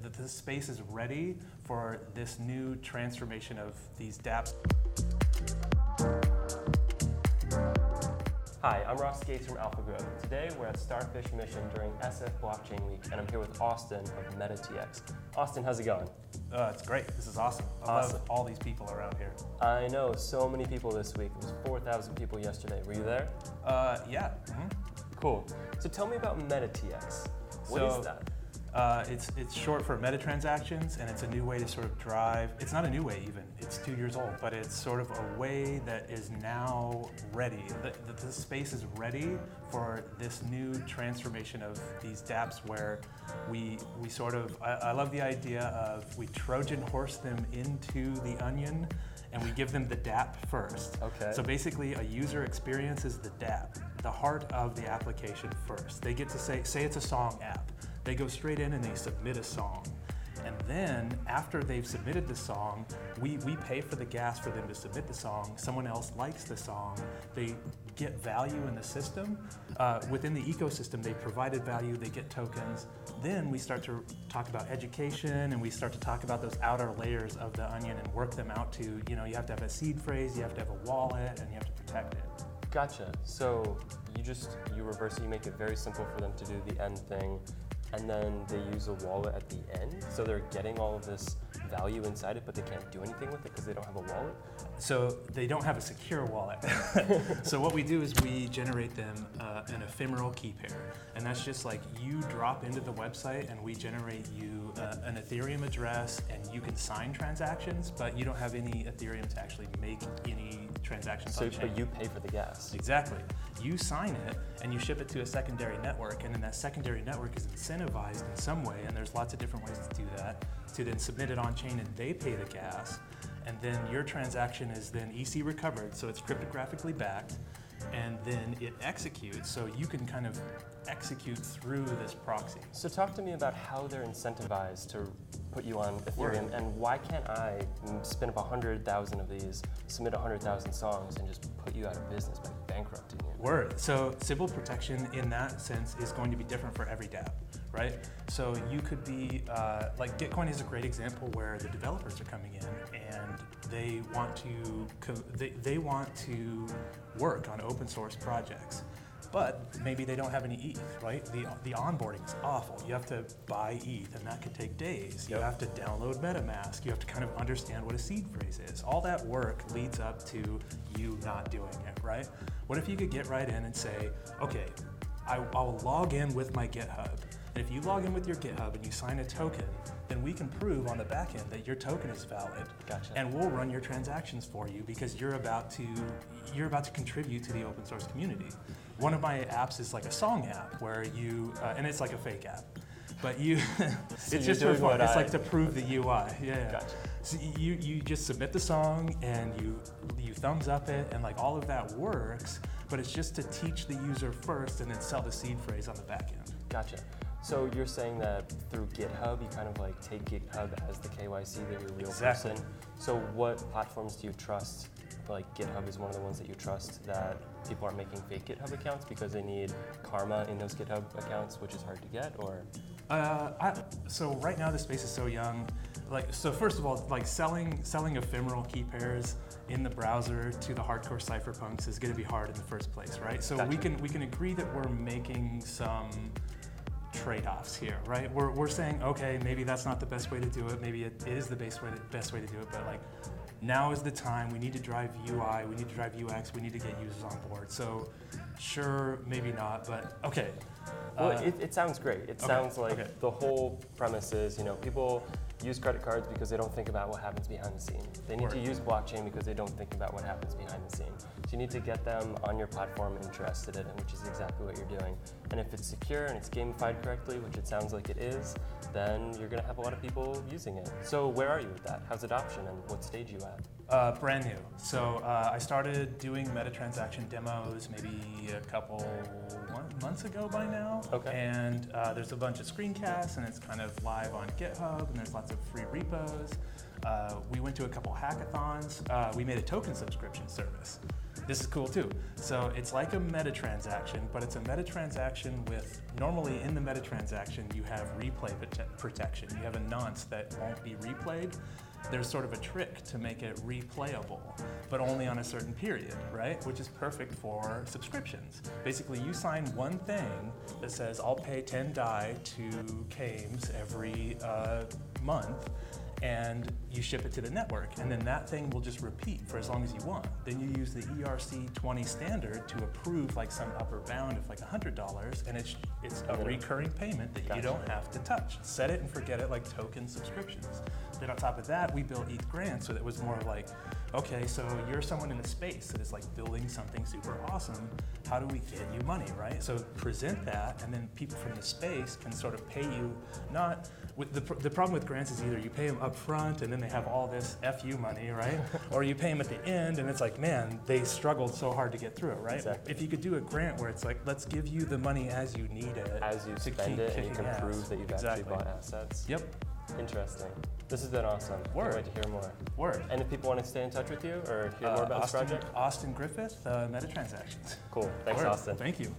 that this space is ready for this new transformation of these dApps. Hi, I'm Ross Gates from Alphagrowth. Today we're at Starfish Mission during SF Blockchain Week, and I'm here with Austin of MetaTx. Austin, how's it going? It's great. This is awesome. I love all these people around here. I know, so many people this week. It was 4,000 people yesterday. Were you there? Yeah. Mm-hmm. Cool. So tell me about MetaTx. What is that? It's short for meta transactions, and it's a new way to sort of drive. It's not a new way even. It's 2 years old, but it's sort of a way that is now ready. The space is ready for this new transformation of these dApps where we sort of, I love the idea of we Trojan horse them into the onion and we give them the dApp first. Okay. So basically a user experiences the dApp, the heart of the application first. They get to say it's a song app. They go straight in and they submit a song. And then after they've submitted the song, we pay for the gas for them to submit the song. Someone else likes the song. They get value in the system. Within the ecosystem, they provided value, they get tokens. Then we start to talk about education and we start to talk about those outer layers of the onion and work them out to, you have to have a seed phrase, you have to have a wallet, and you have to protect it. Gotcha. So you reverse it, you make it very simple for them to do the end thing, and then they use a wallet at the end, so they're getting all of this value inside it, but they can't do anything with it because they don't have a wallet? So they don't have a secure wallet. So what we do is we generate them an ephemeral key pair, and that's just like you drop into the website and we generate you an Ethereum address, and you can sign transactions, but you don't have any Ethereum to actually make any transactions on chain. But you pay for the gas. Exactly. You sign it and you ship it to a secondary network, and then that secondary network is incentivized in some way, and there's lots of different ways to do that, to then submit it on chain and they pay the gas, and then your transaction is then EC recovered, so it's cryptographically backed, and then it executes, so you can kind of execute through this proxy. So talk to me about how they're incentivized to put you on Ethereum, and why can't I spin up 100,000 of these, submit 100,000 songs, and just put you out of business by bankrupting you? Word. So Sybil protection in that sense is going to be different for every dApp, right? So you could be, like Gitcoin is a great example where the developers are coming in and they want to work on open source projects. But maybe they don't have any ETH, right? The onboarding is awful. You have to buy ETH, and that could take days. You have to download MetaMask. You have to kind of understand what a seed phrase is. All that work leads up to you not doing it, right? What if you could get right in and say, okay, I'll log in with my GitHub. And if you log in with your GitHub and you sign a token, then we can prove on the back end that your token is valid. Gotcha. And we'll run your transactions for you because you're about to contribute to the open source community. One of my apps is like a song app where you, and it's like a fake app, but you, so it's just for fun. It's like to prove the UI. Yeah. Gotcha. So you just submit the song and you thumbs up it, and like all of that works, but it's just to teach the user first and then sell the seed phrase on the back end. Gotcha. So you're saying that through GitHub, you kind of like take GitHub as the KYC that you're a real person. So what platforms do you trust? Like GitHub is one of the ones that you trust, that people aren't making fake GitHub accounts because they need karma in those GitHub accounts, which is hard to get, or? So right now the space is so young. So first of all, like selling ephemeral key pairs in the browser to the hardcore cypherpunks is going to be hard in the first place, right? So Gotcha. we can agree that we're making some trade-offs here, right? We're saying, okay, maybe that's not the best way to do it. Maybe it is the best way to do it, but like now is the time. We need to drive UI, we need to drive UX, we need to get users on board. So sure, maybe not, but okay. Well, it sounds great. It sounds like the whole premise is, people use credit cards because they don't think about what happens behind the scene. They need to use blockchain because they don't think about what happens behind the scene. So you need to get them on your platform interested in it, which is exactly what you're doing. And if it's secure and it's gamified correctly, which it sounds like it is, then you're going to have a lot of people using it. So where are you with that? How's adoption, and what stage are you at? Brand new. So I started doing meta transaction demos maybe a couple months ago by now. Okay. And there's a bunch of screencasts, and it's kind of live on GitHub, and there's lots of free repos. We went to a couple hackathons. We made a token subscription service. This is cool too. So it's like a meta transaction, but it's a meta transaction with, normally in the meta transaction, you have replay protection. You have a nonce that won't be replayed. There's sort of a trick to make it replayable, but only on a certain period, right? Which is perfect for subscriptions. Basically, you sign one thing that says, I'll pay 10 DAI to Kames every month, and you ship it to the network, and then that thing will just repeat for as long as you want. Then you use the ERC20 standard to approve like some upper bound of like $100, and it's a recurring payment that you don't have to touch. Set it and forget it, like token subscriptions. Then on top of that, we built ETH grants, so that was more like, okay, so you're someone in the space that is like building something super awesome. How do we get you money, right? So present that, and then people from the space can sort of pay you, not, with the problem with grants is either you pay them up front and then they have all this FU money, right? Or you pay them at the end and it's like, man, they struggled so hard to get through it, right? Exactly. If you could do a grant where it's like, let's give you the money as you need it. As you spend it, and you can prove that you've actually bought assets. Yep. Interesting. This has been awesome. Word. Can't wait to hear more. Word. And if people want to stay in touch with you or hear more about this project? Austin Griffith, Meta Transactions. Cool. Thanks, Word. Austin. Thank you.